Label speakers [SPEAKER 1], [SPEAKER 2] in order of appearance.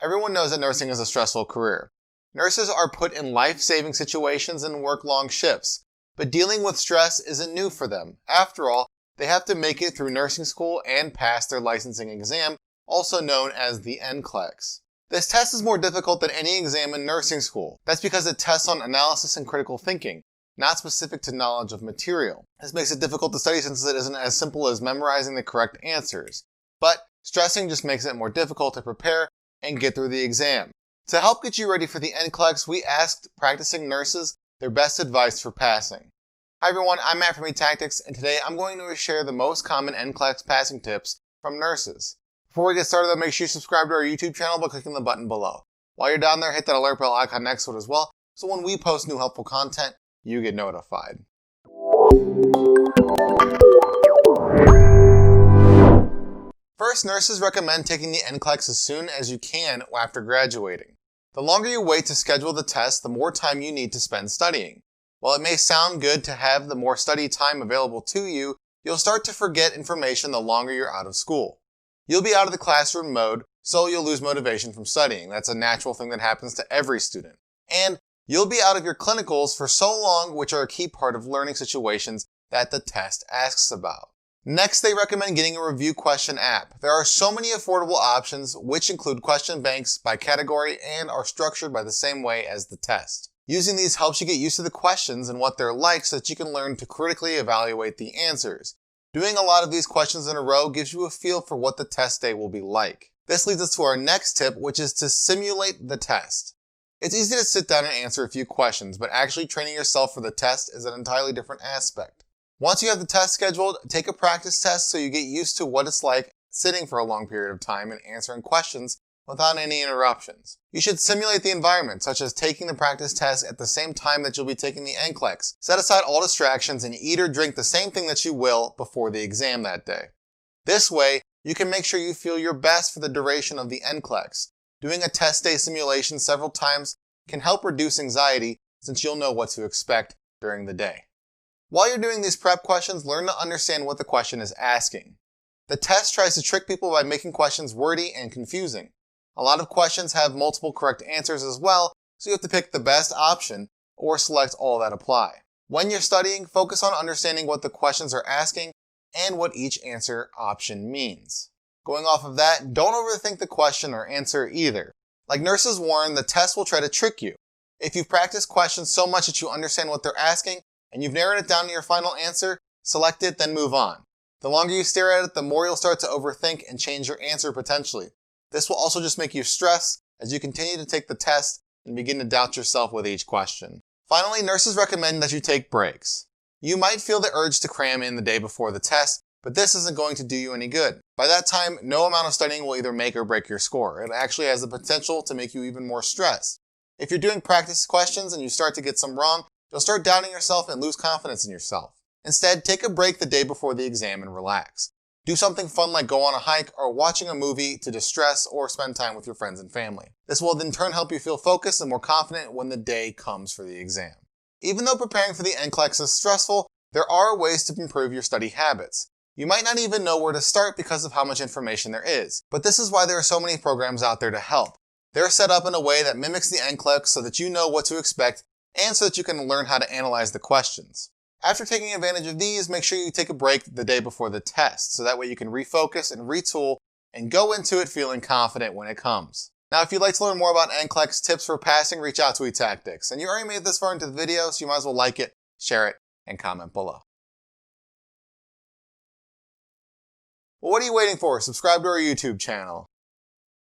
[SPEAKER 1] Everyone knows that nursing is a stressful career. Nurses are put in life-saving situations and work long shifts, but dealing with stress isn't new for them. After all, they have to make it through nursing school and pass their licensing exam, also known as the NCLEX. This test is more difficult than any exam in nursing school. That's because it tests on analysis and critical thinking, not specific to knowledge of material. This makes it difficult to study since it isn't as simple as memorizing the correct answers. But stressing just makes it more difficult to prepare and get through the exam. To help get you ready for the NCLEX, we asked practicing nurses their best advice for passing. Hi everyone, I'm Matt from eTactics, and today I'm going to share the most common NCLEX passing tips from nurses. Before we get started though, make sure you subscribe to our YouTube channel by clicking the button below. While you're down there, hit that alert bell icon next to it as well, so when we post new helpful content, you get notified. First, nurses recommend taking the NCLEX as soon as you can after graduating. The longer you wait to schedule the test, the more time you need to spend studying. While it may sound good to have the more study time available to you, you'll start to forget information the longer you're out of school. You'll be out of the classroom mode, so you'll lose motivation from studying. That's a natural thing that happens to every student. And you'll be out of your clinicals for so long, which are a key part of learning situations that the test asks about. Next, they recommend getting a review question app. There are so many affordable options, which include question banks by category and are structured by the same way as the test. Using these helps you get used to the questions and what they're like so that you can learn to critically evaluate the answers. Doing a lot of these questions in a row gives you a feel for what the test day will be like. This leads us to our next tip, which is to simulate the test. It's easy to sit down and answer a few questions, but actually training yourself for the test is an entirely different aspect. Once you have the test scheduled, take a practice test so you get used to what it's like sitting for a long period of time and answering questions without any interruptions. You should simulate the environment, such as taking the practice test at the same time that you'll be taking the NCLEX. Set aside all distractions and eat or drink the same thing that you will before the exam that day. This way, you can make sure you feel your best for the duration of the NCLEX. Doing a test day simulation several times can help reduce anxiety since you'll know what to expect during the day. While you're doing these prep questions, learn to understand what the question is asking. The test tries to trick people by making questions wordy and confusing. A lot of questions have multiple correct answers as well, so you have to pick the best option or select all that apply. When you're studying, focus on understanding what the questions are asking and what each answer option means. Going off of that, don't overthink the question or answer either. Like nurses warn, the test will try to trick you. If you've practiced questions so much that you understand what they're asking, and you've narrowed it down to your final answer, select it, then move on. The longer you stare at it, the more you'll start to overthink and change your answer potentially. This will also just make you stress as you continue to take the test and begin to doubt yourself with each question. Finally, nurses recommend that you take breaks. You might feel the urge to cram in the day before the test, but this isn't going to do you any good. By that time, no amount of studying will either make or break your score. It actually has the potential to make you even more stressed. If you're doing practice questions and you start to get some wrong, you'll start doubting yourself and lose confidence in yourself. Instead, take a break the day before the exam and relax. Do something fun like go on a hike or watching a movie to distress or spend time with your friends and family. This will in turn help you feel focused and more confident when the day comes for the exam. Even though preparing for the NCLEX is stressful, there are ways to improve your study habits. You might not even know where to start because of how much information there is, but this is why there are so many programs out there to help. They're set up in a way that mimics the NCLEX so that you know what to expect and so that you can learn how to analyze the questions. After taking advantage of these, make sure you take a break the day before the test, so that way you can refocus and retool and go into it feeling confident when it comes. Now, if you'd like to learn more about NCLEX tips for passing, reach out to eTactics. And you already made it this far into the video, so you might as well like it, share it, and comment below. Well, what are you waiting for? Subscribe to our YouTube channel.